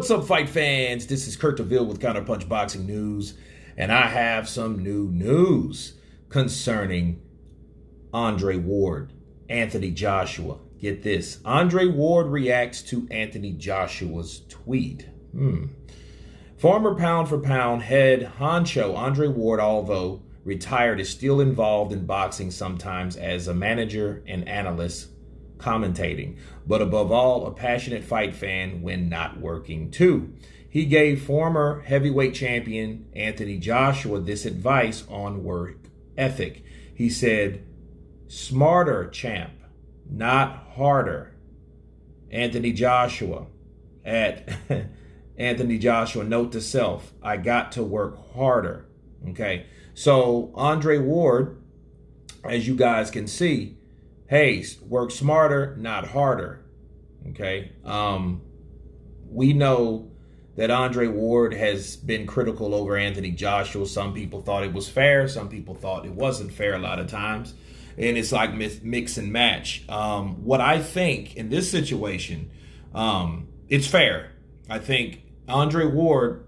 What's up, fight fans? This is Kurt DeVille with Counterpunch Boxing News, and I have some new news concerning Andre Ward, Anthony Joshua. Get this. Andre Ward reacts to Anthony Joshua's tweet. Former pound-for-pound head honcho Andre Ward, although retired, is still involved in boxing, sometimes as a manager and analyst commentating, but above all, a passionate fight fan when not working too. He gave former heavyweight champion Anthony Joshua this advice on work ethic. He said, "Smarter, champ, not harder." Anthony Joshua, at Anthony Joshua, note to self, I got to work harder. Okay, so Andre Ward, as you guys can see, hey, work smarter, not harder. Okay. We know that Andre Ward has been critical over Anthony Joshua. Some people thought it was fair. Some people thought it wasn't fair a lot of times. And it's like mix and match. What I think in this situation, it's fair. I think Andre Ward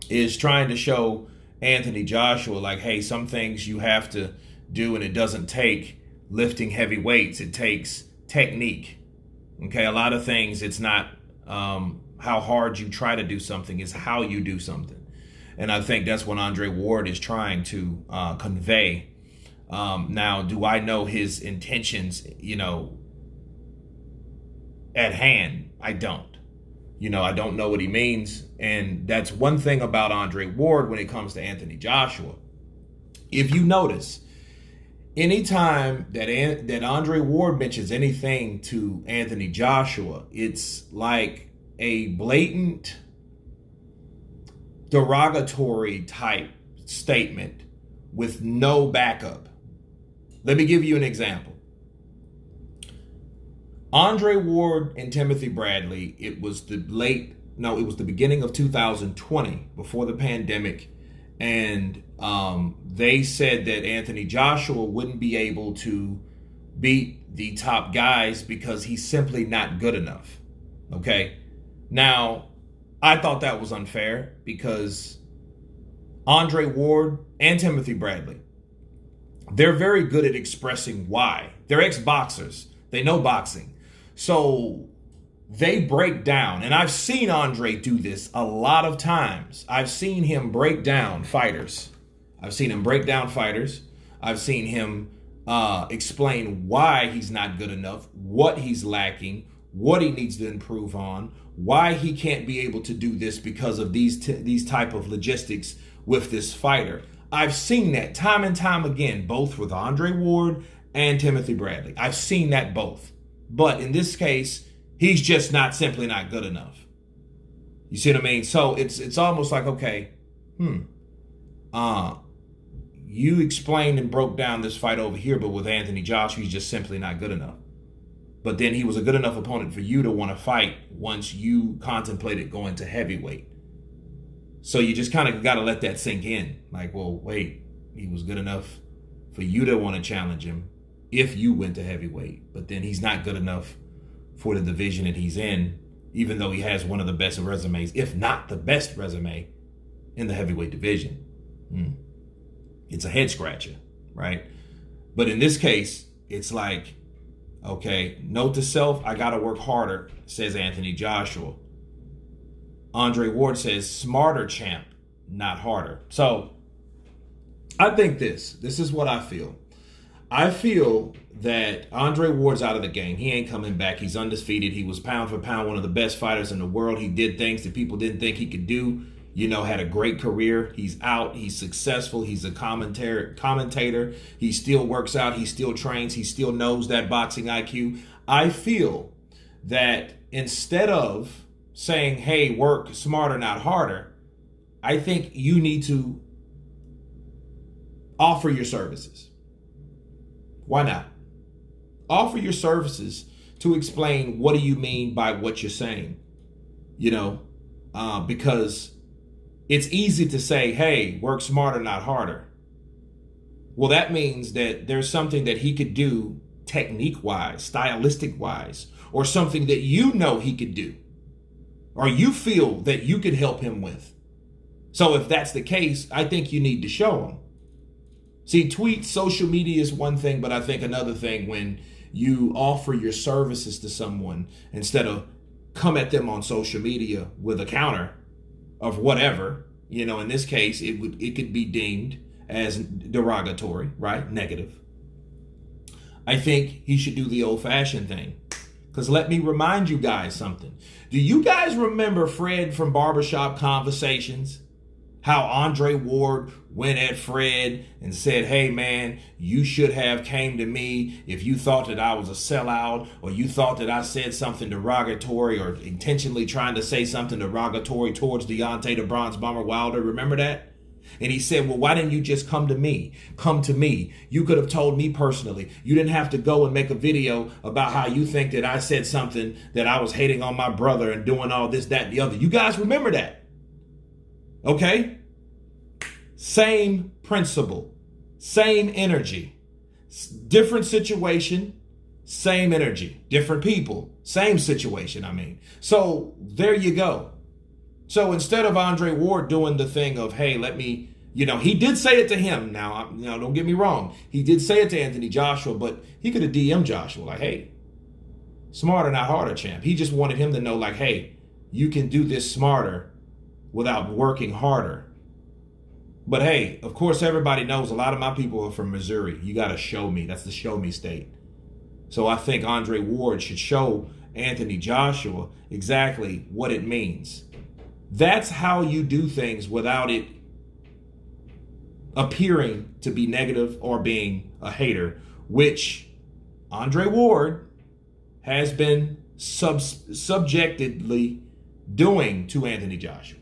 is trying to show Anthony Joshua, like, hey, some things you have to do, and it doesn't take lifting heavy weights. It takes technique. Okay, a lot of things, it's not how hard you try to do something, it's how you do something. And I think that's what Andre Ward is trying to convey. Now, do I know his intentions, at hand? I don't. I don't know what he means. And that's one thing about Andre Ward when it comes to Anthony Joshua. If you notice, anytime that Andre Ward mentions anything to Anthony Joshua, it's like a blatant derogatory type statement with no backup. Let me give you an example. Andre Ward and Timothy Bradley, it was the beginning of 2020, before the pandemic, and they said that Anthony Joshua wouldn't be able to beat the top guys because he's simply not good enough. Okay. Now, I thought that was unfair because Andre Ward and Timothy Bradley, they're very good at expressing why. They're ex-boxers. They know boxing. So they break down, and I've seen Andre do this a lot of times. I've seen him break down fighters. I've seen him explain why he's not good enough, what he's lacking, what he needs to improve on, why he can't be able to do this because of these type of logistics with this fighter. I've seen that time and time again, both with Andre Ward and Timothy Bradley. I've seen that both. But in this case, he's just simply not good enough. You see what I mean? So it's almost like, okay, you explained and broke down this fight over here, but with Anthony Joshua, he's just simply not good enough. But then he was a good enough opponent for you to want to fight once you contemplated going to heavyweight. So you just kind of got to let that sink in. Like, well, wait, he was good enough for you to want to challenge him if you went to heavyweight, but then he's not good enough for the division that he's in, even though he has one of the best resumes, if not the best resume in the heavyweight division. It's a head scratcher, right? But in this case, it's like, okay, note to self, I got to work harder, says Anthony Joshua. Andre Ward says, smarter, champ, not harder. So I think this is what I feel. I feel that Andre Ward's out of the game. He ain't coming back. He's undefeated. He was pound for pound one of the best fighters in the world. He did things that people didn't think he could do. Had a great career. He's out. He's successful. He's a commentator. He still works out. He still trains. He still knows that boxing IQ. I feel that instead of saying, hey, work smarter, not harder, I think you need to offer your services. Why not? Offer your services to explain what do you mean by what you're saying, because it's easy to say, hey, work smarter, not harder. Well, that means that there's something that he could do technique-wise, stylistic-wise, or something that he could do. or you feel that you could help him with. So if that's the case, I think you need to show him. See, tweets, social media is one thing, but I think another thing when you offer your services to someone instead of come at them on social media with a counter of whatever, in this case, it could be deemed as derogatory, right? Negative. I think he should do the old-fashioned thing. Because let me remind you guys something. Do you guys remember Fred from Barbershop Conversations? How Andre Ward went at Fred and said, hey man, you should have came to me if you thought that I was a sellout, or you thought that I said something derogatory or intentionally trying to say something derogatory towards Deontay the Bronze Bomber Wilder. Remember that? And he said, well, why didn't you just come to me? Come to me. You could have told me personally. You didn't have to go and make a video about how you think that I said something, that I was hating on my brother and doing all this, that, and the other. You guys remember that? Okay? Same principle, same energy, different situation, same energy, different people, same situation, I mean. So there you go. So instead of Andre Ward doing the thing of, hey, let me, he did say it to him. Now, don't get me wrong. He did say it to Anthony Joshua, but he could have DM'd Joshua like, hey, smarter, not harder, champ. He just wanted him to know like, hey, you can do this smarter without working harder. But hey, of course, everybody knows a lot of my people are from Missouri. You got to show me. That's the show me state. So I think Andre Ward should show Anthony Joshua exactly what it means. That's how you do things without it appearing to be negative or being a hater, which Andre Ward has been subjectively doing to Anthony Joshua.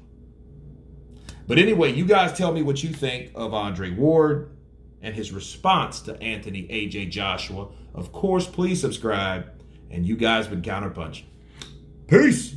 But anyway, you guys tell me what you think of Andre Ward and his response to Anthony AJ Joshua. Of course, please subscribe. And you guys been Counterpunch. Peace.